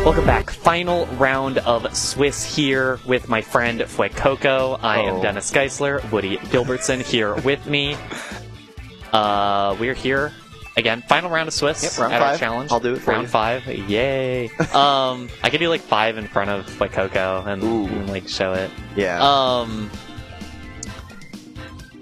Welcome back. Final round of Swiss here with my friend Fuecoco. I am Dennis Geisler, Woody Gilbertson here with me. We're here again. Final round of Swiss round at 5. our challenge. I'll do it for round you. 5. Yay. I could do like 5 in front of Fuecoco and like show it. Yeah.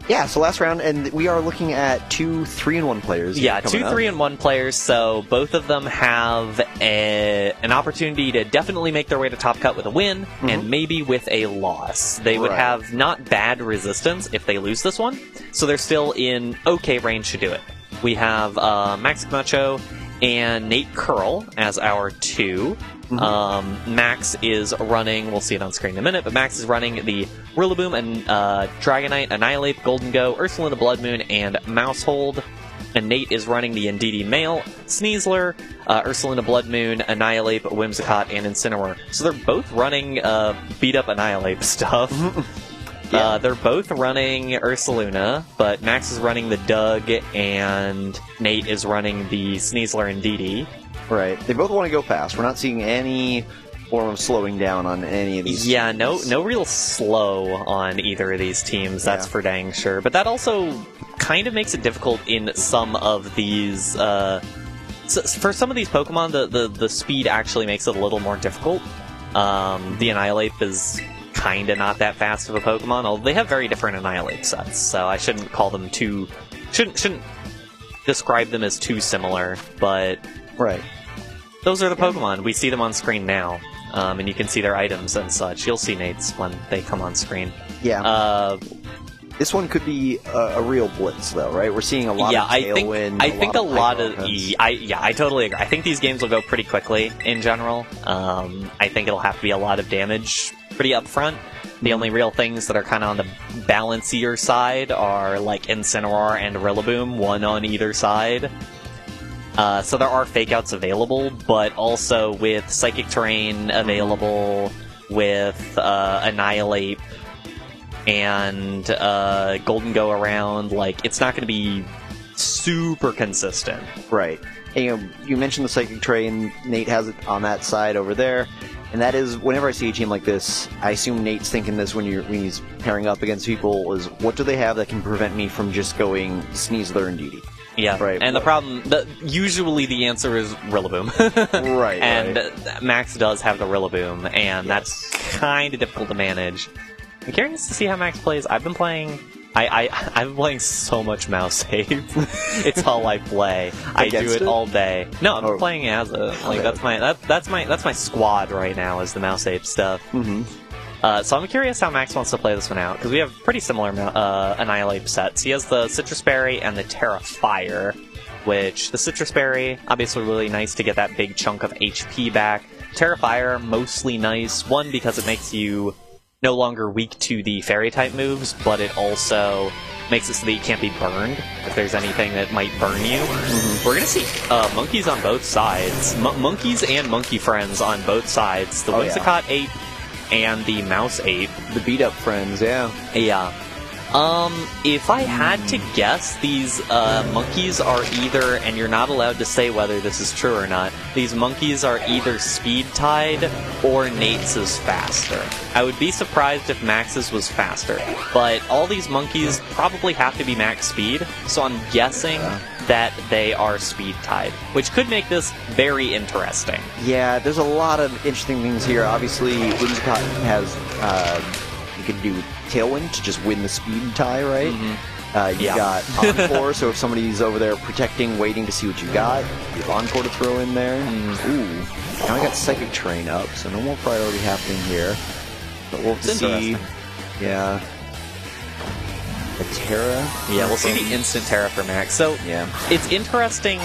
Yeah, so last round, and we are looking at 2 3-in-1 players. Yeah, 2 3-in-1 players, so both of them have an opportunity to definitely make their way to top cut with a win, and maybe with a loss. They would have not bad resistance if they lose this one, so they're still in okay range to do it. We have Max Camacho and Nate Curl as our 2. Max is running, we'll see it on screen in a minute, but Max is running the Rillaboom and Dragonite, Annihilate, Golden Go, Ursaluna Blood Moon, and Mousehold. And Nate is running the Indeedee Male, Sneasler, Ursaluna Blood Moon, Annihilate, Whimsicott, and Incineroar. So they're both running beat-up Annihilate stuff. They're both running Ursaluna, but Max is running the Doug, and Nate is running the Sneasler and Indeedee. Right. They both want to go fast. We're not seeing any form of slowing down on any of these Yeah, teams. no real slow on either of these teams, that's for dang sure. But that also kind of makes it difficult in some of these... for some of these Pokemon, the speed actually makes it a little more difficult. The Annihilate is kind of not that fast of a Pokemon, although they have very different Annihilate sets, so I shouldn't call them too... Shouldn't describe them as too similar, but... Right. Those are the Pokemon. We see them on screen now, and you can see their items and such. You'll see Nate's when they come on screen. Yeah. This one could be a real blitz, though, right? We're seeing a lot of Tailwind. I think a lot of offense. I totally agree. I think these games will go pretty quickly in general. I think it'll have to be a lot of damage pretty upfront. The only real things that are kind of on the balancier side are like Incineroar and Rillaboom, one on either side. So there are fake-outs available, but also with Psychic Terrain available, with Annihilate and Golden Go around, like, it's not going to be super consistent. Right. And, you mentioned the Psychic Terrain. Nate has it on that side over there. And that is, whenever I see a team like this, I assume Nate's thinking this when he's pairing up against people, is what do they have that can prevent me from just going Sneasler and Indeedee? Yeah, right. And the problem, usually the answer is Rillaboom. Right. And Max does have the Rillaboom, and that's kind of difficult to manage. I'm curious to see how Max plays. I've been playing... I've been playing so much Mouse Ape. It's all I play. I do it all day. No, I'm playing as a that's my squad right now is the Mouse Ape stuff. So I'm curious how Max wants to play this one out, because we have pretty similar Annihilate sets. He has the Citrus Berry and the Terra Fire, which the Citrus Berry, obviously really nice to get that big chunk of HP back. Terra Fire, mostly nice. One, because it makes you no longer weak to the Fairy-type moves, but it also makes it so that you can't be burned if there's anything that might burn you. We're going to see monkeys on both sides. Monkeys and monkey friends on both sides. The Whimsicott Ape and the Mouse Ape. The beat-up friends, yeah. Yeah. If I had to guess, these monkeys are either, and you're not allowed to say whether this is true or not, these monkeys are either speed-tied or Nate's is faster. I would be surprised if Max's was faster, but all these monkeys probably have to be max speed, so I'm guessing that they are speed-tied, which could make this very interesting. Yeah, there's a lot of interesting things here. Obviously, Whimsicott has... you can do Tailwind to just win the speed tie, right? You got Encore, so if somebody's over there protecting, waiting to see what you got, you have Encore to throw in there. Ooh. Now I got Psychic Terrain up, so no more priority happening here. But we'll see. Yeah. The Terra. Yeah, we'll see the instant Terra for Max. So, it's interesting.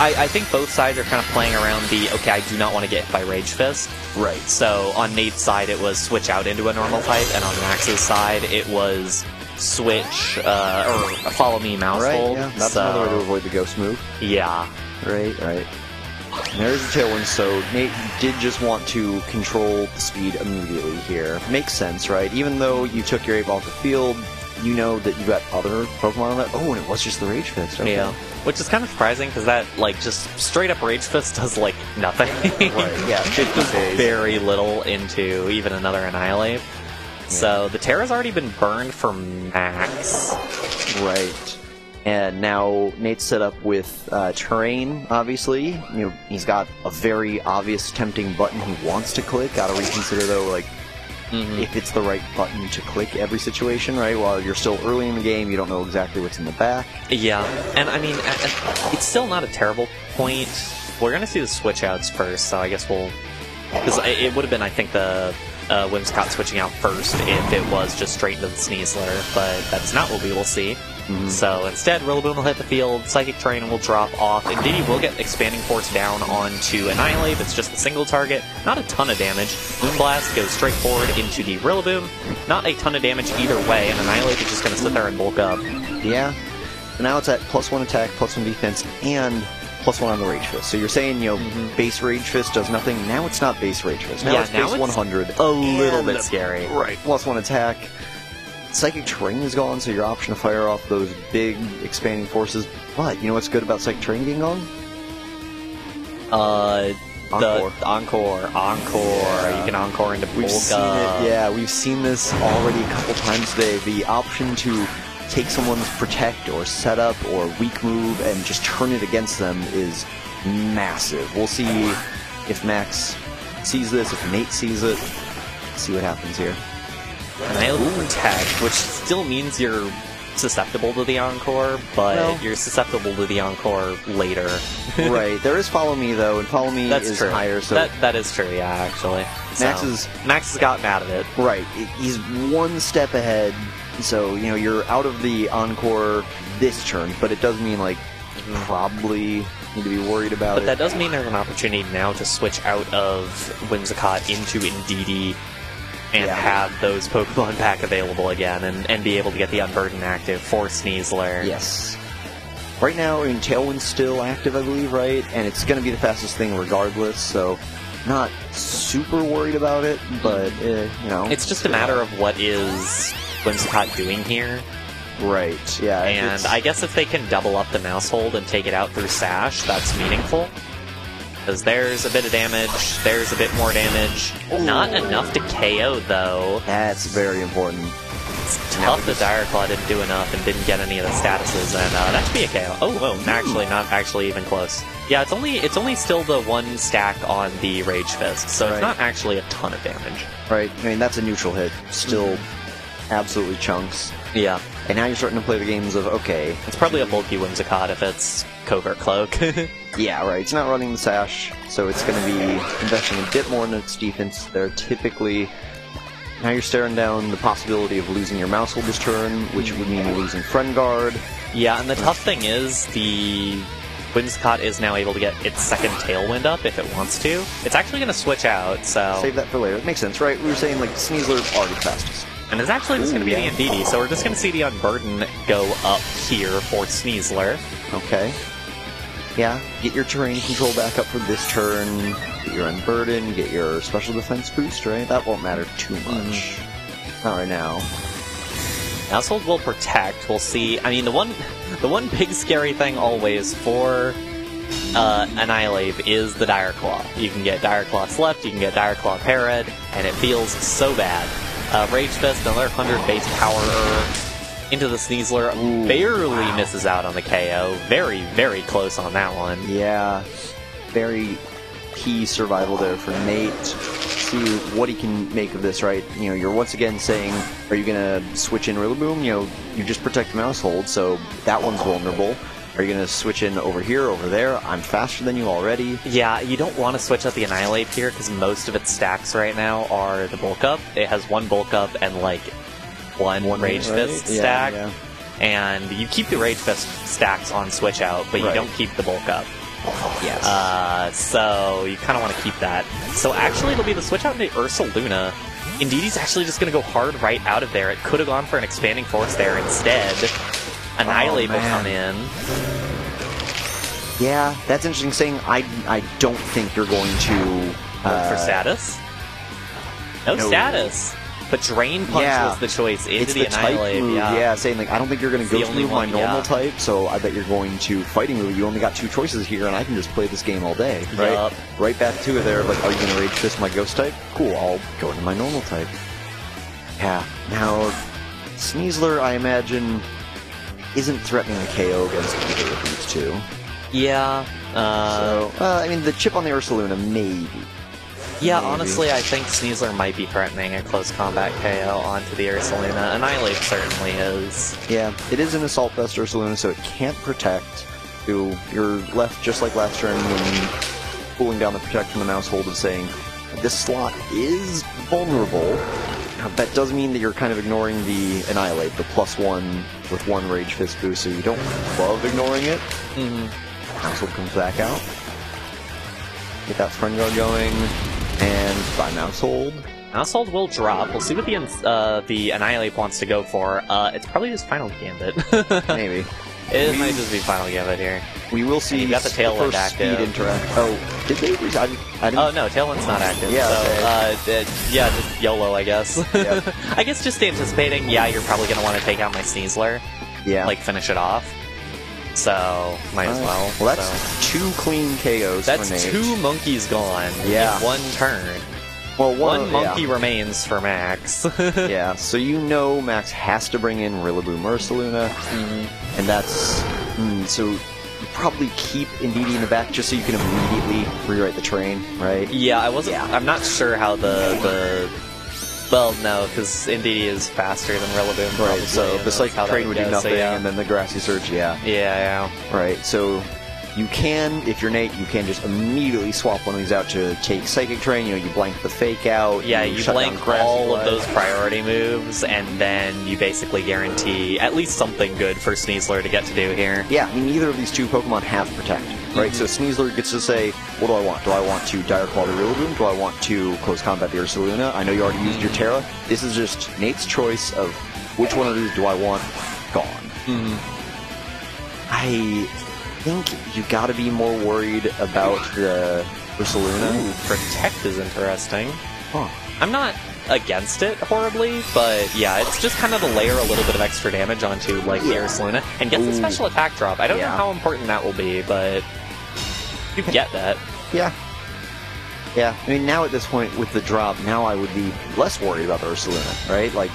I think both sides are kind of playing around the, okay, I do not want to get hit by Rage Fist. Right. So on Nate's side, it was switch out into a normal type, and on Max's side, it was switch, or follow me mouse hold. Yeah. That's another way to avoid the ghost move. Yeah. Right. And there's the Tailwind, so Nate did just want to control the speed immediately here. Makes sense, right? Even though you took your Ape off the field, you know that you've got other Pokemon on that. Oh, and it was just the Rage Fist. Okay. Yeah. Which is kind of surprising, because that, like, just straight up Rage Fist does, like, nothing. Right, yeah. It does very little into even another Annihilate. Yeah. So the Terra's already been burned for Max. Right. And now Nate's set up with terrain, obviously. You know, he's got a very obvious, tempting button he wants to click. Gotta reconsider, though, like, if it's the right button to click every situation, right? While you're still early in the game, you don't know exactly what's in the back. Yeah, and I mean, it's still not a terrible point. We're going to see the switch outs first, so I guess we'll... Because it would have been, I think, the Whimsicott switching out first if it was just straight into the Sneasler, but that's not what we will see. So instead, Rillaboom will hit the field, Psychic Terrain will drop off, and Diddy will get Expanding Force down onto Annihilate. It's just a single target, not a ton of damage. Moonblast goes straight forward into the Rillaboom, not a ton of damage either way, and Annihilate is just going to sit there and bulk up. Yeah. Now it's at +1 attack, +1 defense, and +1 on the Rage Fist. So you're saying, you know, base Rage Fist does nothing. Now it's not base Rage Fist. Now it's base 100. A little bit scary. Right. +1 attack. Psychic Terrain is gone, so your option to fire off those big expanding forces. But you know what's good about Psychic Terrain being gone? Encore. The Encore. Yeah. You can Encore into We've seen it. Yeah, we've seen this already a couple times today. The option to take someone's Protect or Setup or Weak Move and just turn it against them is massive. We'll see if Max sees this, if Nate sees it. Let's see what happens here. Annihilate Protect, which still means you're susceptible to the Encore, but you're susceptible to the Encore later. Right. There is Follow Me, though, and Follow Me is true. higher. So that is true, yeah, actually. Max has gotten out of it. Right. He's one step ahead, so, you know, you're out of the Encore this turn, but it does mean, like, probably need to be worried about it. But that does mean there's an opportunity now to switch out of Whimsicott into Indeedee and have those Pokemon back available again, and be able to get the Unburden active for Sneasler. Yes. Right now, I mean, Tailwind's still active, I believe, right? And it's going to be the fastest thing regardless, so not super worried about it, but, you know. It's just a matter of what is Whimsicott doing here. Right, yeah. And I guess if they can double up the Mouse Hold and take it out through Sash, that's meaningful. Because there's a bit of damage, there's a bit more damage. Ooh. Not enough to KO, though. That's very important. It's tough that Dire Claw didn't do enough and didn't get any of the statuses, and that should be a KO. Oh, actually, not actually even close. Yeah, it's only still the one stack on the Rage Fist, so it's not actually a ton of damage. Right, I mean, that's a neutral hit. Still absolutely chunks. Yeah. And now you're starting to play the games of, okay... It's probably a bulky Whimsicott if it's Covert Cloak. Yeah, right. It's not running the Sash, so it's going to be investing a bit more in its defense. They're typically... Now you're staring down the possibility of losing your Mouse Hold this turn, which would mean losing Friend Guard. Yeah, and the tough thing is, the Whimsicott is now able to get its second Tailwind up if it wants to. It's actually going to switch out, so... Save that for later. It makes sense, right? We were saying, like, Sneasler already the fastest. And it's actually just going to be the Indeedee, so we're just going to see the Unburden go up here for Sneasler. Okay. Yeah, get your terrain control back up for this turn, get your Unburden, get your special defense boost, right? That won't matter too much. Not right now. Mouse Hold will protect. We'll see. I mean, the one big scary thing always for Annihilate is the Dire Claw. You can get Dire Claw Slept, you can get Dire Claw Parad, and it feels so bad. Rage Fist, another 100 base power into the Sneasler. Ooh, barely misses out on the KO. Very, very close on that one. Yeah. Very key survival there for Nate. See what he can make of this, right? You know, you're once again saying, are you going to switch in Rillaboom? You know, you just protect the Mouse Hold, so that one's vulnerable. Are you going to switch in over here, over there? I'm faster than you already. Yeah, you don't want to switch out the Annihilate here because most of its stacks right now are the Bulk Up. It has one Bulk Up and like one Rage Fist stack. Yeah. And you keep the Rage Fist stacks on switch out, but you don't keep the Bulk Up. Yes. So you kind of want to keep that. So actually it'll be the switch out into Ursaluna. Indeedee's actually just going to go hard right out of there. It could have gone for an Expanding Force there instead. Annihilate will come in. Yeah, that's interesting saying I don't think you're going to... for status? No status. But Drain Punch was the choice into it's the type Annihilate. move, yeah. saying like I don't think you're going to go through my normal type, so I bet you're going to fighting move. You only got 2 choices here, and I can just play this game all day, right? Yup. Right back to it there. Like, are you going to Rage Fist my Ghost type? Cool, I'll go into my normal type. Yeah. Now, Sneasler, I imagine, isn't threatening a KO against either of these two. Yeah. I mean, the chip on the Ursaluna, maybe. Yeah, Maybe. honestly, I think Sneasler might be threatening a close combat KO onto the Ursaluna. Annihilate certainly is. Yeah, it is an Assault Vest Ursaluna, so it can't protect. You're left just like last turn when pulling down the Protect from the Mouse hold and saying, this slot is vulnerable. Now, that does mean that you're kind of ignoring the Annihilate, the +1 with 1 Rage Fist boost, so you don't love ignoring it. Mouse hold comes back out. Get that Friend Guard going. And by Mouse Hold. Mouse Hold will drop. We'll see what the Annihilate wants to go for. It's probably just Final Gambit. Maybe. It might just be Final Gambit here. We will see. You got the Tailwind active. Speed interact. Oh, did they? I didn't. Oh no, Tailwind's not active. Yeah. So, yeah, just YOLO, I guess. Yep. I guess just anticipating. Yeah, you're probably gonna want to take out my Sneasler. Yeah. Like finish it off. So might as well. Well, that's 2 clean KOs. That's for Nate. 2 monkeys gone. Yeah. In 1 turn. Well, one monkey remains for Max. Yeah. So Max has to bring in Rillaboom Ursaluna, and that's so. You probably keep Indeedee in the back just so you can immediately rewrite the train, right? Yeah, I'm not sure how the. Well, no, because Indeedee is faster than Rillaboom. Probably, Right. So the Psychic Train would do nothing, so, yeah. and then the Grassy Surge, Yeah. Right. So you can, if you're Nate, you can just immediately swap one of these out to take Psychic Train. You blank the Fake out. Yeah, you shut blank down Grassy all of Glide. those priority moves, and then you basically guarantee at least something good for Sneasler to get to do here. Yeah, I mean, neither of these 2 Pokemon have Protect, right? So Sneasler gets to say, what do I want? Do I want to Dire Claw the Rillaboom? Do I want to Close Combat the Ursaluna? I know you already used your Terra. This is just Nate's choice of which one of these do I want gone. I think you gotta be more worried about the Ursaluna. Ooh, Protect is interesting. Huh. I'm not against it horribly, but yeah, it's just kind of to layer a little bit of extra damage onto like the Ursaluna and get the special attack drop. I don't know how important that will be, but you get that. Yeah. Yeah, I mean, now at this point with the drop, now I would be less worried about the Ursaluna, right? Like,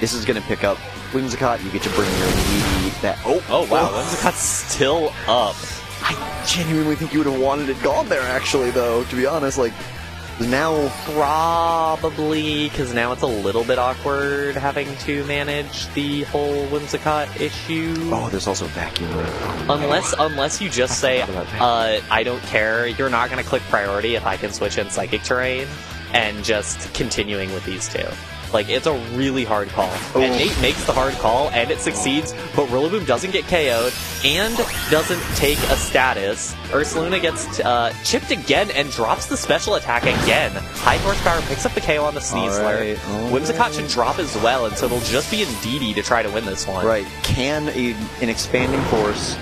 this is going to pick up Whimsicott, you get to bring your Indeedee, that... Oh, wow, Whimsicott's still up. I genuinely think you would have wanted it gone there, actually, though, to be honest, like, now... Probably, because now it's a little bit awkward having to manage the whole Whimsicott issue. Oh, there's also Vacuum. Unless you just say, I don't care, you're not going to click priority if I can switch in Psychic Terrain, and just continuing with these 2. Like, it's a really hard call. And Nate makes the hard call, and it succeeds, but Rillaboom doesn't get KO'd, and doesn't take a status. Ursaluna gets chipped again, and drops the special attack again. High Horsepower picks up the KO on the Sneasler. Whimsicott should drop as well, and so it'll just be Indeedee to try to win this one. Right. Can an Expanding Force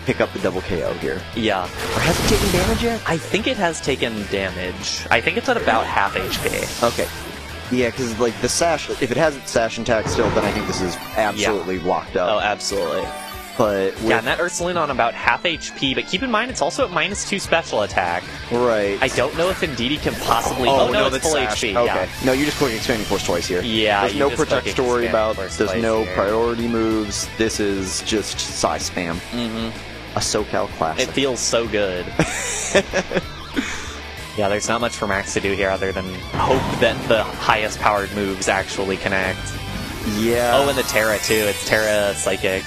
pick up the double KO here? Yeah. Or has it taken damage yet? I think it has taken damage. I think it's at about half HP. Okay. Yeah, because like the Sash, if it has its Sash intact still, then I think this is absolutely locked up. Oh, absolutely. But yeah, and that Ursaluna on about half HP, but keep in mind it's also at -2 special attack. Right. I don't know if Indeedee can possibly... Oh, no, that's it's full Sash. HP. Okay. Yeah. No, you just click Expanding Force twice here. Yeah, there's you no just Protect click story Expanding about, Force there's twice no here. priority moves, this is just size spam. A SoCal classic. It feels so good. Yeah, there's not much for Max to do here other than hope that the highest powered moves actually connect. Yeah. Oh, and the Terra too. It's Terra Psychic.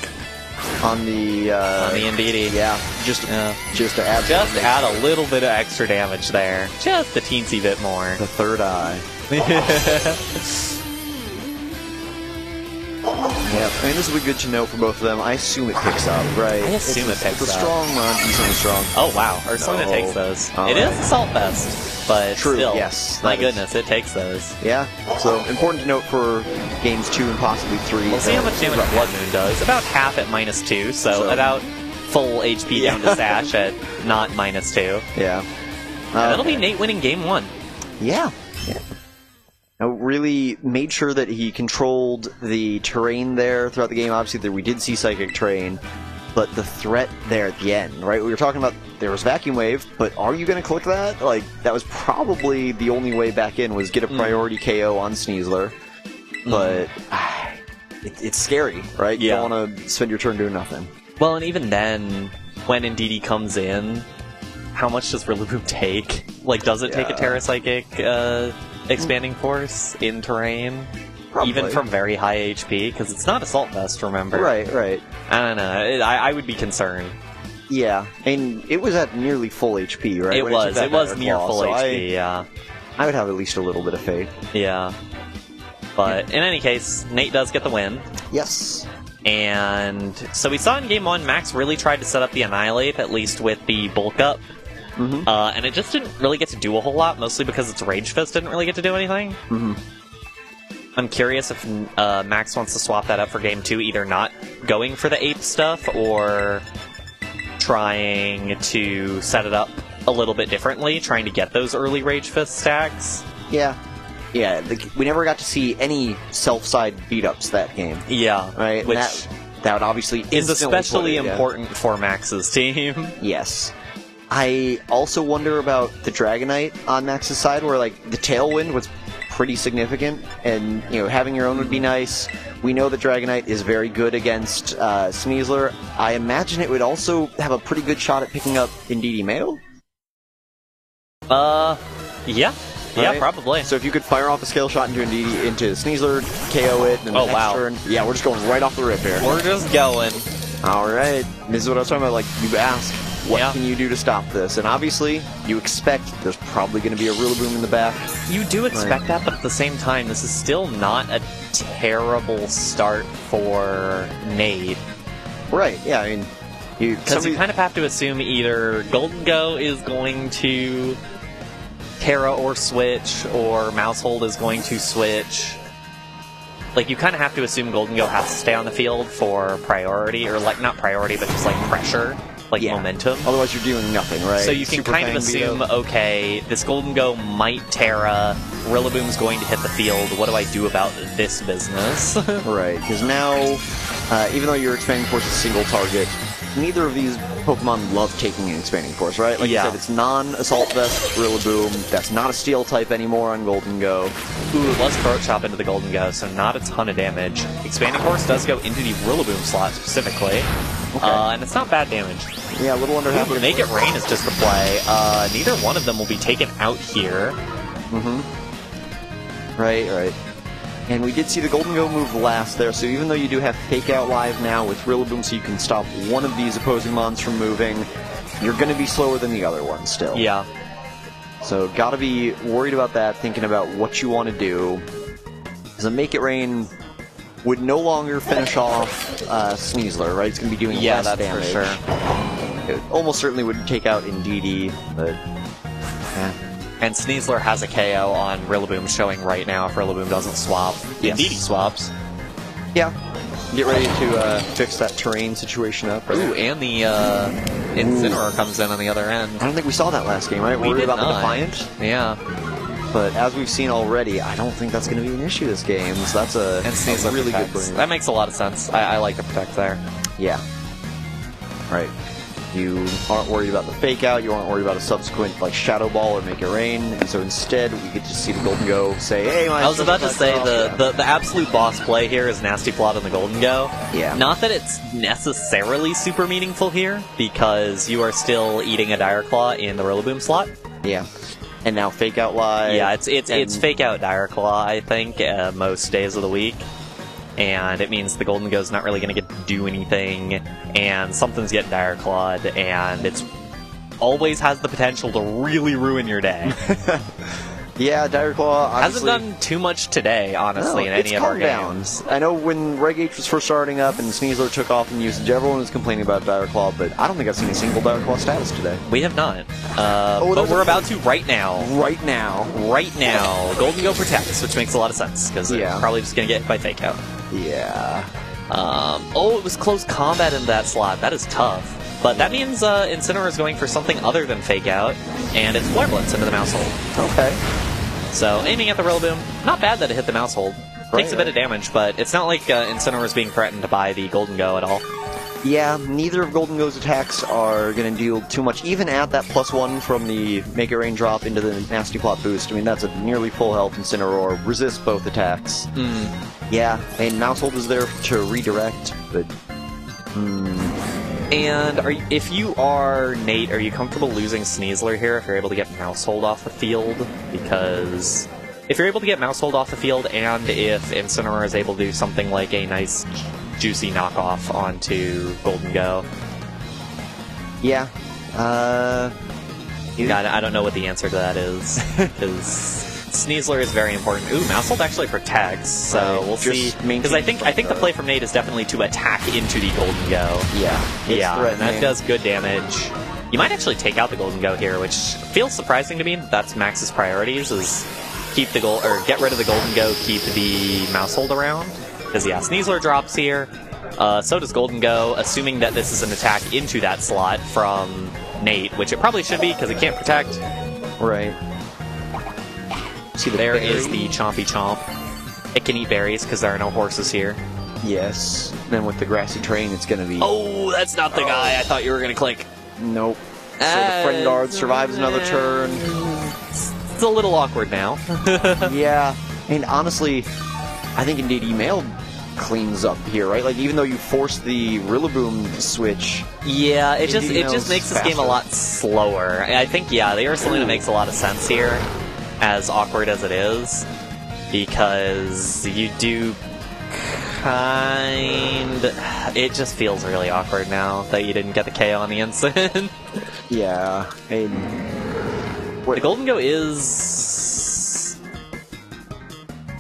On the Indeedee. Yeah. Just to add add a little bit of extra damage there. Just a teensy bit more. The third eye. Yeah, I mean, this will be good to know for both of them. I assume it picks up, right? I assume it picks up. It's a strong run, decently strong. Oh, wow. Ursaluna takes those. It is Assault Vest, but True, still. yes. My goodness, it takes those. Yeah, so important to note for games 2 and possibly 3. We'll see how much damage Blood Moon does. About half at -2, so about full HP down to Sash at not -2. Yeah. And that'll be Nate winning game 1. Yeah. really made sure that he controlled the terrain there throughout the game. Obviously, we did see Psychic Terrain, but the threat there at the end, right? We were talking about there was Vacuum Wave, but are you going to click that? Like, that was probably the only way back in was get a priority KO on Sneasler. But it's scary, right? You don't want to spend your turn doing nothing. Well, and even then, when Indeedee comes in, how much does Rillaboom take? Like, does it take a Terra Psychic Expanding Force in terrain? Probably. Even from very high HP? Because it's not Assault Vest, remember? Right. I don't know. I would be concerned. Yeah, and it was at nearly full HP, right? It was near full HP, yeah. I would have at least a little bit of faith. Yeah. But in any case, Nate does get the win. Yes. And so we saw in Game 1, Max really tried to set up the Annihilate, at least with the Bulk Up. And it just didn't really get to do a whole lot, mostly because its Rage Fist didn't really get to do anything. I'm curious if Max wants to swap that up for Game 2, either not going for the Ape stuff, or trying to set it up a little bit differently, trying to get those early Rage Fist stacks. Yeah, we never got to see any self-side beat-ups that game. Yeah, right? Which that would obviously is especially important for Max's team. Yes. I also wonder about the Dragonite on Max's side, where like the Tailwind was pretty significant, and having your own would be nice. We know that Dragonite is very good against Sneasler. I imagine it would also have a pretty good shot at picking up Indeedee Mayo. Yeah. Yeah, probably. So if you could fire off a scale shot into Sneasler, KO it, and next turn, yeah, we're just going right off the rip here. We're just going. All right. This is what I was talking about. Like, you ask, what can you do to stop this? And obviously, you expect there's probably going to be a Rillaboom in the back. You do expect that, but at the same time, this is still not a terrible start for Nate. Right, yeah, I mean... Because you kind of have to assume either Golden Go is going to Terra or switch, or Mousehold is going to switch. Like, you kind of have to assume Golden Go has to stay on the field for priority, or, like, not priority, but just, like, pressure, like, momentum. Otherwise, you're doing nothing, right? So you can kind of assume, okay, this Golden Go might Terra, Rillaboom's going to hit the field, what do I do about this business? Right, because now, even though your Expanding Force is single target, neither of these Pokemon love taking an Expanding Force, right? Like you said, it's non-Assault Vest Rillaboom. That's not a Steel type anymore on Golden Go. Ooh, let's Throat Chop into the Golden Go, so not a ton of damage. Expanding Force does go into the Rillaboom slot specifically, and it's not bad damage. Yeah, a little under half. Make It Rain is just the play. Neither one of them will be taken out here. Right. And we did see the Golden Go move last there, so even though you do have Fake Out live now with Rillaboom, so you can stop one of these opposing mons from moving, you're going to be slower than the other one still. Yeah. So gotta be worried about that, thinking about what you want to do. Because a Make It Rain would no longer finish off Sneasler, right? It's going to be doing less damage. For sure. It almost certainly would take out Indeedee, but... And Sneasler has a KO on Rillaboom showing right now if Rillaboom doesn't swap. Indeedee swaps. Yeah. Get ready to fix that terrain situation up. Right? Ooh, and the Incineroar comes in on the other end. I don't think we saw that last game, right? We worried did about not. the Defiant? Yeah. But as we've seen already, I don't think that's going to be an issue this game. So that's a really good bring. That makes a lot of sense. I like the Protect there. Yeah. Right. You aren't worried about the Fake Out, you aren't worried about a subsequent like Shadow Ball or Make It Rain, and so instead we get to see the Golden Go say, hey, my... I was about to say, the absolute boss play here is Nasty Plot on the Golden Go. Yeah. Not that it's necessarily super meaningful here, because you are still eating a Dire Claw in the Rillaboom slot. Yeah. And now Fake Out live. Yeah, it's Fake Out Dire Claw, I think, most days of the week. And it means the Golden Go's not really going to get to do anything, and something's getting Dire Clawed, and it's always has the potential to really ruin your day. Yeah, Dire Claw hasn't done too much today, honestly, in any of our games. I know when Reg H was first starting up and Sneasler took off in usage, everyone was complaining about Dire Claw, but I don't think I've seen a single Dire Claw status today. We have not. But we're about to right now. Right now. Right now. Golden Go protects, which makes a lot of sense, because it's probably just going to get hit by Fake Out. Yeah. It was close combat in that slot. That is tough. But that means Incineroar is going for something other than Fake Out, and it's Flare Blitz into the Mousehold. Okay. So, aiming at the Rillaboom, not bad that it hit the mouse hold. Takes a bit of damage, but it's not like Incineroar is being threatened by the Golden Go at all. Yeah, neither of Golden Go's attacks are going to deal too much, even at that +1 from the Mega Rain drop into the Nasty Plot boost. I mean, that's a nearly full health Incineroar, resists both attacks. Yeah, and Mouse Hold is there to redirect, but... And if you are Nate, are you comfortable losing Sneasler here if you're able to get Mouse Hold off the field? Because if you're able to get Mouse Hold off the field, and if Incineroar is able to do something like a nice juicy knockoff onto Golden Go. Yeah. I don't know what the answer to that is, because Sneasler is very important. Ooh, Mouse Hold actually protects, so we'll see. Because I think the play from Nate is definitely to attack into the Golden Go. Yeah, and that does good damage. You might actually take out the Golden Go here, which feels surprising to me. That's Max's priorities, is keep the get rid of the Golden Go, keep the Mouse Hold around. Because, yeah, Sneasler drops here. So does Golden Go, assuming that this is an attack into that slot from Nate, which it probably should be, because it can't protect. Right. See, there is the Chompy Chomp. It can eat berries, because there are no horses here. Yes. Then with the Grassy Terrain, it's going to be... Oh, that's not the guy I thought you were going to click. Nope. So the Friend Guard survives another turn. It's a little awkward now. Yeah. And honestly, I think indeed email cleans up here, right? Like, even though you force the Rillaboom switch... Yeah, it just makes this game a lot slower. I think, yeah, the Ursaluna makes a lot of sense here, as awkward as it is, because you do it just feels really awkward now that you didn't get the KO on the instant. Yeah. The Golden Go is...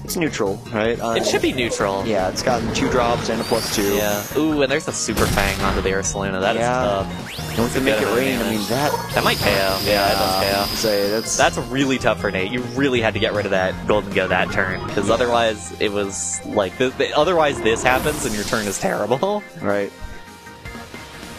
It's neutral, right? It should be neutral. Yeah, it's gotten 2 drops and a +2. Yeah. Ooh, and there's a Super Fang onto the Ursaluna. That is tough. Don't to make it rain. I mean, that might KO. Yeah, it does KO. Say that's really tough for Nate. You really had to get rid of that Golden Go that turn, because otherwise it was like otherwise this happens and your turn is terrible. Right.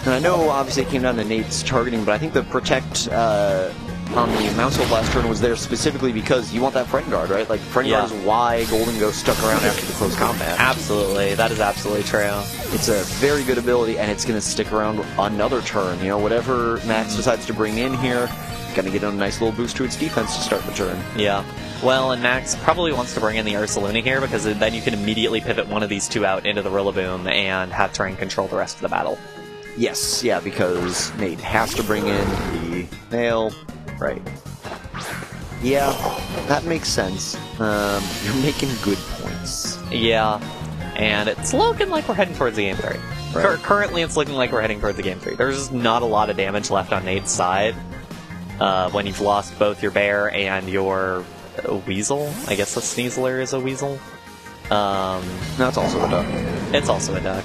And I know obviously it came down to Nate's targeting, but I think the protect on the Mouse Hold last turn was there specifically because you want that Friend Guard, right? Like, Friend Guard is why Golden Go stuck around after the close combat. Absolutely. That is absolutely true. It's a very good ability, and it's going to stick around another turn. You know, whatever Max decides to bring in here, going to get a nice little boost to its defense to start the turn. Yeah. Well, and Max probably wants to bring in the Ursaluna here, because then you can immediately pivot one of these two out into the Rillaboom and have terrain control the rest of the battle. Yes, yeah, because Nate has to bring in the nail. Right. Yeah, that makes sense. You're making good points. Yeah, and it's looking like we're heading towards the Game 3. Right. Currently, it's looking like we're heading towards the Game 3. There's just not a lot of damage left on Nate's side when you've lost both your bear and your weasel. I guess the Sneasler is a weasel. No, it's also a duck. It's also a duck.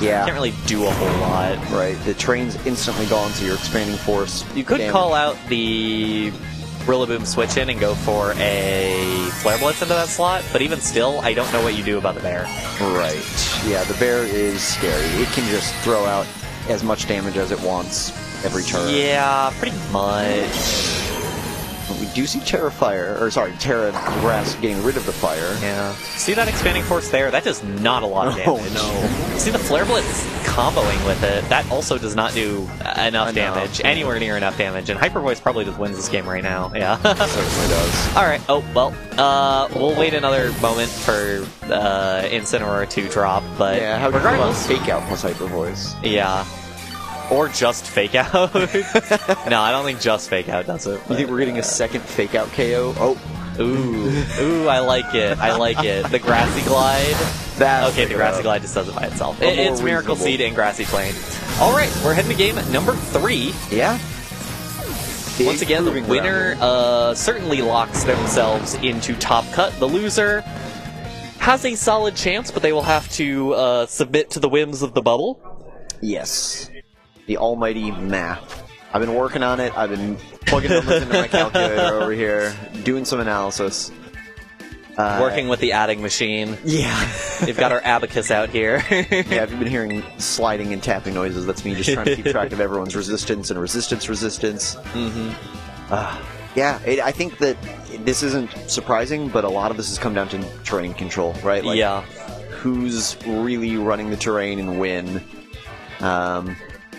Yeah. Can't really do a whole lot. Right, the train's instantly gone, so you're expanding force. You could call out the Rillaboom switch in and go for a Flare Blitz into that slot, but even still, I don't know what you do about the bear. Right. Yeah, the bear is scary. It can just throw out as much damage as it wants every turn. Yeah, pretty much. We do see Terra Grass getting rid of the fire. Yeah. See that expanding force there? That does not a lot of damage. Oh, no. See the Flare Blitz comboing with it? That also does not do enough damage, anywhere near enough damage, and Hyper Voice probably just wins this game right now. Yeah. Certainly does. Alright, oh, well, we'll wait another moment for Incineroar to drop, but yeah, how regardless... Fake Out plus Hyper Voice. Yeah. Or just Fake Out. No, I don't think just Fake Out does it. You think we're getting a second Fake Out KO? Oh. Ooh, I like it. I like it. The Grassy Glide. Okay, the Grassy Glide just does it by itself. It's Miracle Seed and Grassy Plain. Alright, we're heading to game number 3. Yeah. Once again, the winner certainly locks themselves into Top Cut. The loser has a solid chance, but they will have to submit to the whims of the bubble. Yes. The almighty math. I've been working on it. I've been plugging numbers into my calculator over here, doing some analysis. Working with the adding machine. Yeah. We've got our abacus out here. Yeah, if you've been hearing sliding and tapping noises, that's me just trying to keep track of everyone's resistance and resistance. Mm-hmm. Yeah, I think that this isn't surprising, but a lot of this has come down to terrain control, right? Like, yeah. Who's really running the terrain and when?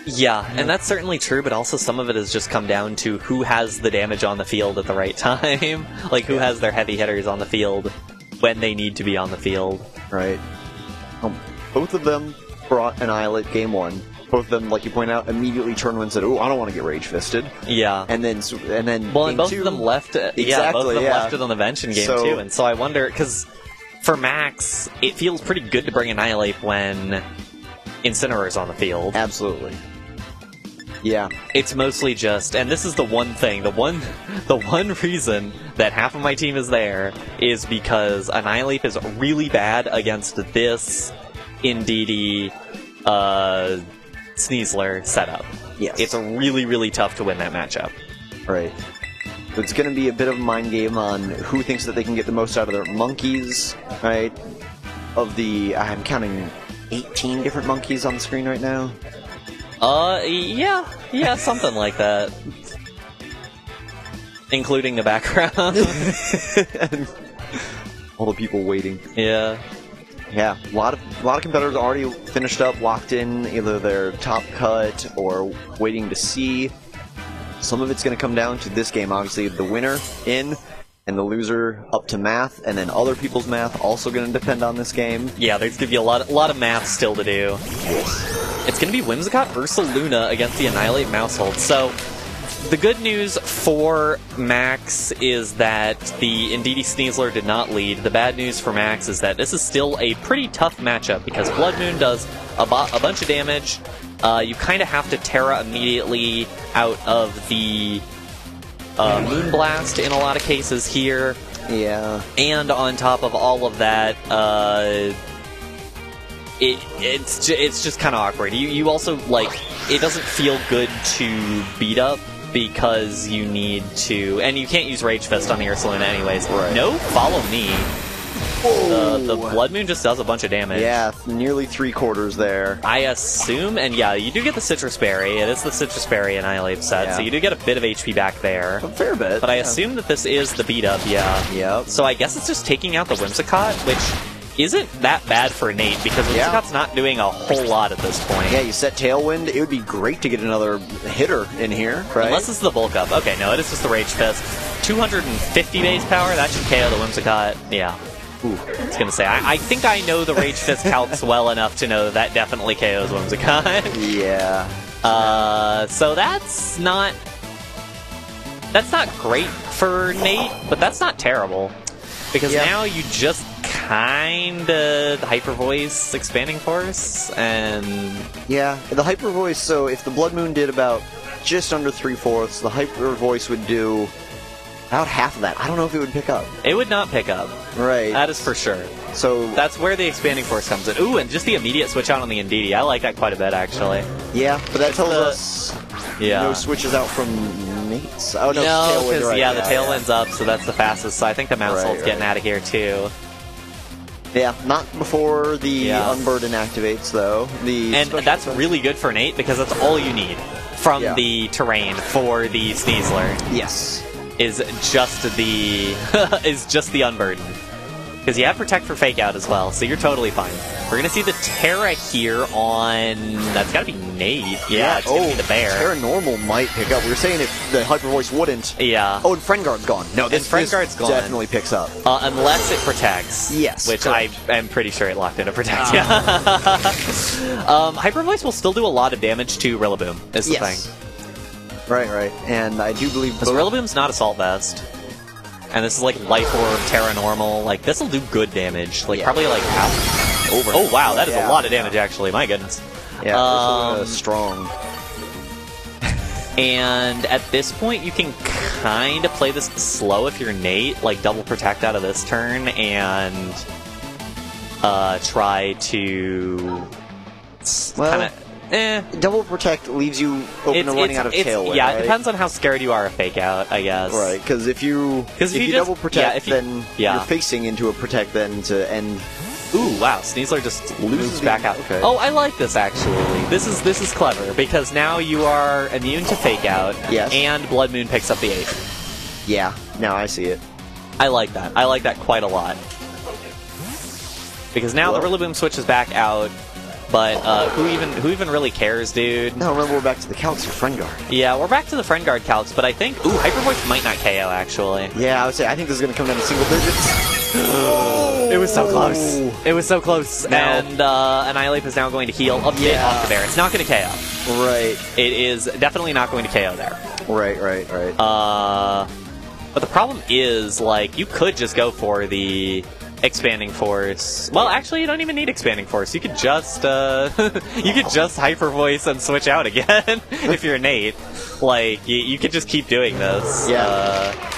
Yeah, and that's certainly true, but also some of it has just come down to who has the damage on the field at the right time. Like, who has their heavy hitters on the field when they need to be on the field. Right. Both of them brought Annihilate game 1. Both of them, like you point out, immediately turned and said, "Oh, I don't want to get rage fisted." Yeah. And then well, game and both 2, of them left. Exactly, both of them yeah. left it on the bench in game 2, and so I wonder because for Max, it feels pretty good to bring Annihilate when Incinerar's on the field. Absolutely. Yeah. It's mostly just, and this is the one thing, the one reason that half of my team is there is because Annihilate is really bad against this Indeedee Sneasler setup. Yes. It's really, really tough to win that matchup. Right. So it's going to be a bit of a mind game on who thinks that they can get the most out of their monkeys, right? I'm counting 18 different monkeys on the screen right now. Yeah, something like that. Including the background. All the people waiting. Yeah. Yeah, a lot of competitors already finished up, locked in either their top cut or waiting to see. Some of it's going to come down to this game, obviously, the winner in and the loser up to math, and then other people's math also going to depend on this game. Yeah, there's going to be a lot of math still to do. It's going to be Whimsicott versus Luna against the Annihilate Mousehold. So, the good news for Max is that the Indeedee Sneasler did not lead. The bad news for Max is that this is still a pretty tough matchup because Blood Moon does a bunch of damage. You kind of have to Terra immediately out of the Moonblast in a lot of cases here. Yeah. And on top of all of that, it's just kind of awkward. You also, like, it doesn't feel good to beat up because you need to, and you can't use Rage Fist on the Ursaluna anyways. Right. No, follow me. The Blood Moon just does a bunch of damage. Yeah, nearly 3/4 there. I assume, and yeah, you do get the Citrus Berry. It is the Citrus Berry Annihilate set, Yeah. so you do get a bit of HP back there. A fair bit. But I assume that this is the beat up, yeah. Yep. So I guess it's just taking out the Whimsicott, which isn't that bad for Nate, because Whimsicott's not doing a whole lot at this point. Yeah, you set Tailwind, it would be great to get another hitter in here, right? Unless it's the bulk up. Okay, no, it is just the Rage Fist. 250 base power, that should KO the Whimsicott. Yeah. Ooh, I was gonna say, I think I know the Rage Fist calcs well enough to know that definitely KOs Whimsicott. Yeah. So that's not great for Nate, but that's not terrible. Because now you just kinda Hyper Voice Expanding Force, and yeah, the Hyper Voice. So if the Blood Moon did about just under 3/4, the Hyper Voice would do about half of that. I don't know if it would pick up. it would not pick up. Right. That is for sure. So That's where the Expanding Force comes in. Ooh, and just the immediate switch out on the Indeedee. I like that quite a bit, actually. yeah, but that tells us no switches out from Nate's. Oh no, No, Tailwind, because right. the Tailwind's up, so that's the fastest. So I think the Mousehold's getting out of here too. Yeah, not before the Yeah. Unburden activates, though. And that's really good for Nate because that's all you need from the terrain for the Sneasler. Yes. Is just the Unburden. Because you have Protect for Fake Out as well, so you're totally fine. We're going to see the Terra here on... That's got to be Nate. Yeah, it's going to be the Bear. Terra Normal might pick up. We were saying if the Hyper Voice wouldn't. Yeah. Oh, and Friend Guard's gone. No, this Guard's gone. Definitely picks up. Unless it protects. Yes. Which correct. I am pretty sure it locked into Protect. Yeah. Hyper Voice will still do a lot of damage to Rillaboom, is the thing. Right. And I do believe... Because Rillaboom's not Assault Vest. And this is like Life Orb, Terra Normal. Like, this will do good damage. Like, probably like half. Over. Oh, wow, that is a lot of damage, actually. My goodness. Yeah, strong. And at this point, you can kind of play this slow if you're Nate. Like, double Protect out of this turn and try to kind of... Double Protect leaves you open to running out of Tailwind, Yeah, right? it depends on how scared you are of Fake Out, I guess. Right, because if you just double Protect, then you're facing into a Protect then to end... Ooh, wow, Sneasler just moves back out. Okay. Oh, I like this, actually. This is clever, because now you are immune to Fake Out, Yes. and Blood Moon picks up the 8. Yeah, now I see it. I like that. I like that quite a lot. Because now the Rillaboom switches back out, but who even really cares, dude? No, remember we're back to the calcs for Friend Guard. Yeah, we're back to the Friend Guard calcs, but I think Hyper Voice might not KO actually. Yeah, I would say I think this is gonna come down to single digits. It was so close. It was so close. Now, and Annihilate is now going to heal a bit off the bear. It's not going to KO. Right. It is definitely not going to KO there. Right. But the problem is, like, you could just go for the Expanding Force. Well, actually, you don't even need Expanding Force. You could just Hyper Voice and switch out again if you're Nate. Like, you could just keep doing this. Yeah.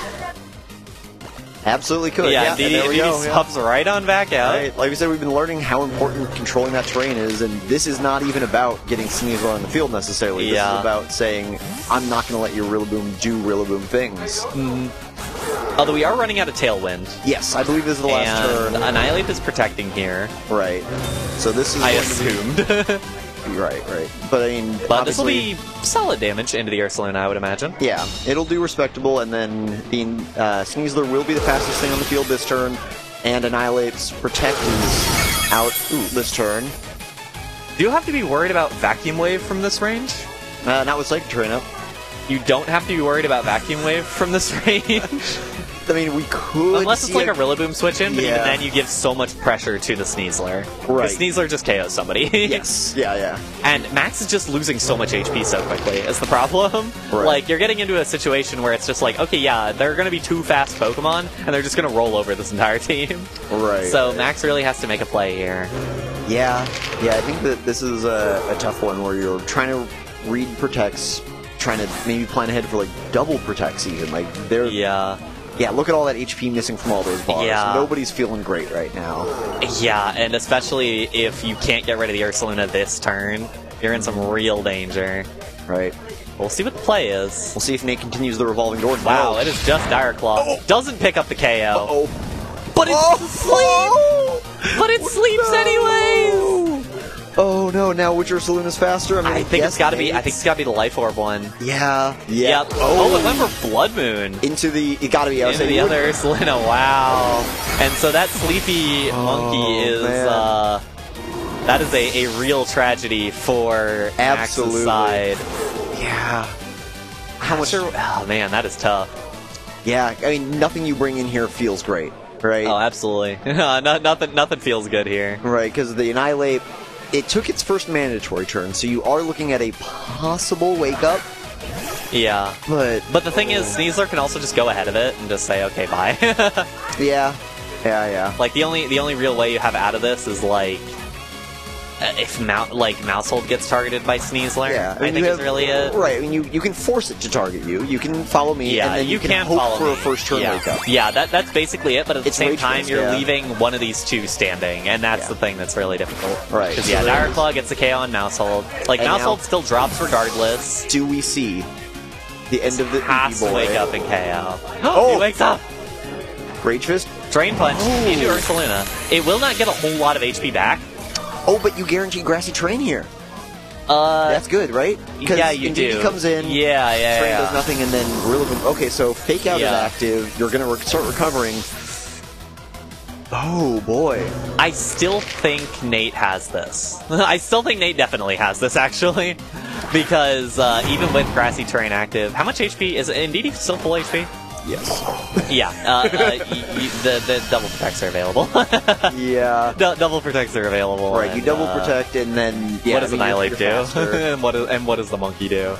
Absolutely could. Yeah, DD subs right on back out. Right. Like we said, we've been learning how important controlling that terrain is, and this is not even about getting Sneasler on the field necessarily. This is about saying, I'm not going to let your Rillaboom do Rillaboom things. Although we are running out of Tailwind. Yes, I believe this is the last turn. Annihilate is protecting here. Right. So this is... I assumed. Right. But I mean, but this will be solid damage into the Ursaluna, I would imagine. Yeah, it'll do respectable, and then Sneasler will be the fastest thing on the field this turn, and Annihilate's Protect is out this turn. Do you have to be worried about Vacuum Wave from this range? Not with Psychic Terrain up. You don't have to be worried about Vacuum Wave from this range? I mean, we could. Unless it's like a Rillaboom switch in, but even then you give so much pressure to the Sneasler. Right. Because Sneasler just KOs somebody. Yes. Yeah. And Max is just losing so much HP so quickly, is the problem. Right. Like, you're getting into a situation where it's just like, okay, yeah, they're going to be two fast Pokemon, and they're just going to roll over this entire team. Right. So Max really has to make a play here. Yeah, I think that this is a tough one where you're trying to read Protects, trying to maybe plan ahead for, like, double Protects even. Like, they're... Yeah, look at all that HP missing from all those bars. Yeah. Nobody's feeling great right now. Yeah, and especially if you can't get rid of the Ursaluna this turn, you're in some real danger. Right. We'll see what the play is. We'll see if Nate continues the revolving door. Wow, it is just Dire Claw. Oh. Doesn't pick up the KO. But it's sleep! But it sleeps anyways! Oh no, now which Ursaluna's faster? I think it's gotta be the Life Orb one. Yeah. Yep. Oh, it went for Blood Moon. It gotta be into the other Ursaluna, wow. And so that sleepy monkey is that is a real tragedy for Max's side. Yeah. How much oh man, that is tough. Yeah, I mean nothing you bring in here feels great, right? Oh, absolutely. Nothing feels good here. Right, because the Annihilate, it took its first mandatory turn, so you are looking at a possible wake-up. Yeah. But the thing is, Sneasler can also just go ahead of it and just say, okay, bye. Yeah. Like, the only real way you have out of this is, like, if Mousehold gets targeted by Sneasler, yeah. I think is really it. Right, I mean, you can force it to target you. You can follow me, yeah, and then you can hope for a first turn wake-up. Yeah, that's basically it, but at the same time, you're yeah. leaving one of these two standing, and that's the thing that's really difficult. Right. Because, yeah, Dire Claw gets a KO on Mousehold. Like, Mousehold still drops regardless. Do we see the end of the has to wake up and KO. Oh! He wakes up! Rage Fist? Drain Punch into Ursaluna. It will not get a whole lot of HP back. Oh, but you guarantee Grassy Terrain here. That's good, right? Yeah, you do. do. Comes in, Terrain does nothing, and then Rillaboom. Okay, so Fake Out is active. You're going to start recovering. Oh, boy. I still think Nate has this. I still think Nate definitely has this, actually. Because even with Grassy Terrain active, how much HP? Is Indeed still full HP? Yes. Yeah, the double protects are available. Yeah. Double protects are available. Right, you double protect, and then... what does Annihilate do? and what does the monkey do?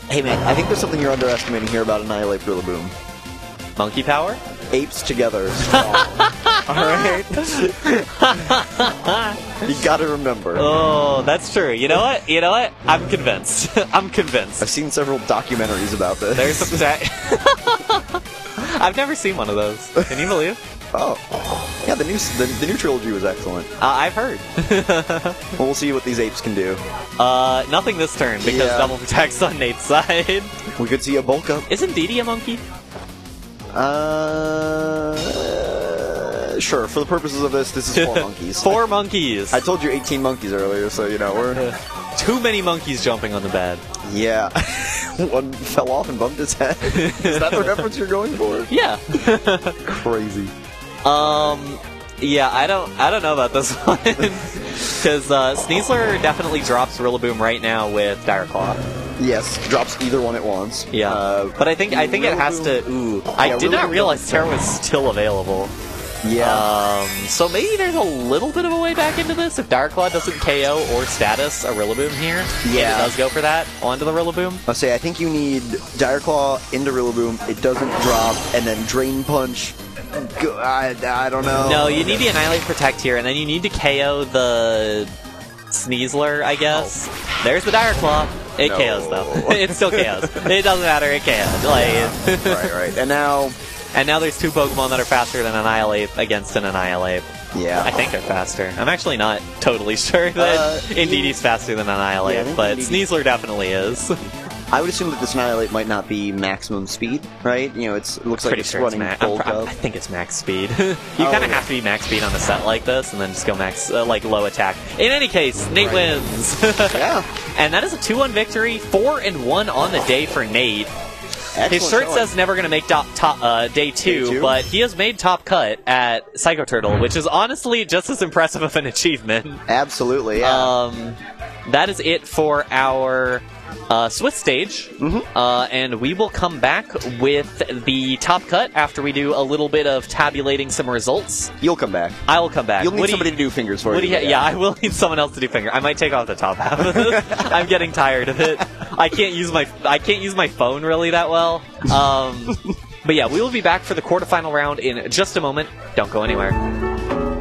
Hey man, I think there's something you're underestimating here about Annihilate Rillaboom. Monkey power? Apes together. Alright? You gotta remember. Oh, that's true. You know what? I'm convinced. I'm convinced. I've seen several documentaries about this. There's some... I've never seen one of those. Can you believe? Oh. Yeah, the new trilogy was excellent. I've heard. Well, we'll see what these apes can do. Nothing this turn, because double protects on Nate's side. We could see a bulk up. Isn't Didi a monkey? Sure. For the purposes of this is 4 monkeys. 4 monkeys. I told you 18 monkeys earlier, so, you know, we're... too many monkeys jumping on the bed. Yeah. One fell off and bumped his head. Is that the reference you're going for? Yeah. Crazy. Yeah, I don't know about this one. Because Sneasler definitely drops Rillaboom right now with Dire Claw. Yes, drops either one at once. Yeah, but I think it has to. Ooh, I did not realize Terra was still available. Yeah. So maybe there's a little bit of a way back into this if Dire Claw doesn't KO or status a Rillaboom here. Yeah. It does go for that onto the Rillaboom. I'll say I think you need Dire Claw into Rillaboom. It doesn't drop, and then Drain Punch. I don't know. No, you need the Annihilate Protect here, and then you need to KO the Sneasler, I guess. Oh. There's the Dire Claw. It KOs though. It still KOs. It doesn't matter. It KOs. Right. And now there's two Pokemon that are faster than Annihilate against an Annihilate. Yeah. I think they're faster. I'm actually not totally sure that Indeedee's faster than Annihilate, but Sneasler definitely is. I would assume that this Annihilate might not be maximum speed, right? You know, it looks like it's running full I think it's max speed. You kind of have to be max speed on a set like this, and then just go max, low attack. In any case, Nate wins. Yeah. And that is a 2-1 victory, 4-1 on the day for Nate. Excellent His shirt showing. says never going to make day two, but he has made top cut at Psycho Turtle, which is honestly just as impressive of an achievement. Absolutely, yeah. That is it for our Swift stage, and we will come back with the top cut after we do a little bit of tabulating some results. You'll come back. I will come back. You'll need somebody to do fingers for you. Yeah, I will need someone else to do finger. I might take off the top half of this. I'm getting tired of it. I can't use my phone really that well. But yeah, we will be back for the quarterfinal round in just a moment. Don't go anywhere.